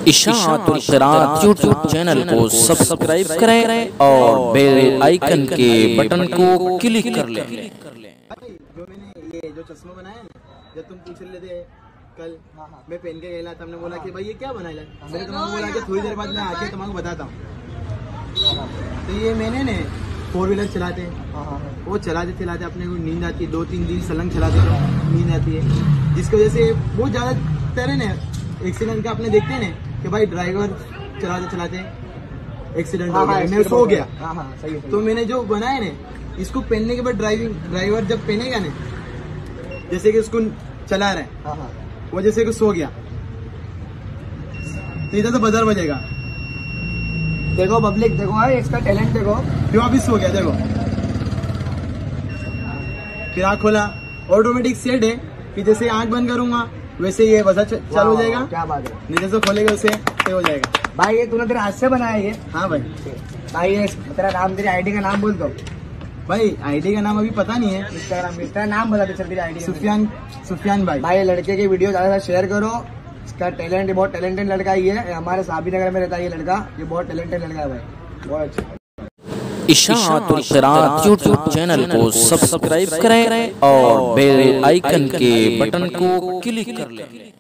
इशाअतुल क़िराअत YouTube channel को subscribe करें और बेल आइकन के बटन को क्लिक कर लें। जो मैंने ये जो चश्मा बनाया ना, जब तुम पूछ रहे थे कल, मैं पहन के गया, तुमने बोला कि भाई ये क्या बनाया, मैंने तुम्हें बोला कि थोड़ी देर बाद मैं आके तुम्हारे बताता हूँ। तो ये मैंने ने 4 व्हीलर चलाते हैं, वो चलाते चलाते अपने को नींद आती है, 2-3 दिन सलंग चलाते तो नींद आती है, जिसकी वजह से बहुत ज़्यादा तरह ने एक्सीडेंट का अपने देखते हैं ना कि भाई ड्राइवर चलाते चलाते एक्सीडेंट हो गया, मैं सो गया। सही है। तो मैंने जो बनाया ना, इसको पहनने के बाद ड्राइवर जब पहनेगा ना, जैसे कि उसको चला रहे हैं, वो जैसे कि सो गया तो इधर तो बजर बजेगा। देखो पब्लिक, देखो है इसका टैलेंट, देखो फिर वापिस सो गया, देखो फिर आँख खोला, ऑटोमेटिक सेट है कि जैसे आँख बंद करूंगा वैसे ये बजा चालू हो जाएगा। क्या बात है, नहीं जैसे खोलेगा उसे सही हो जाएगा। भाई ये तूने तेरे हाथ से बनाया ये? हाँ भाई। भाई ये तेरा नाम, तेरी आईडी का नाम बोल दो। भाई आईडी का नाम अभी पता नहीं है, इसका नाम बता दे सर, तेरी आईडी। सुफियान भाई। भाई लड़के की वीडियो ज्यादा शेयर करो, इसका टैलेंट, बहुत टैलेंटेड लड़का ही है, हमारे साबी नगर में रहता है ये लड़का, ये बहुत टैलेंटेड लड़का है भाई, बहुत अच्छा। इशाअतुल क़िराअत यूट्यूब चैनल को सब्सक्राइब करें और बेल आइकन के बटन को क्लिक कर लें।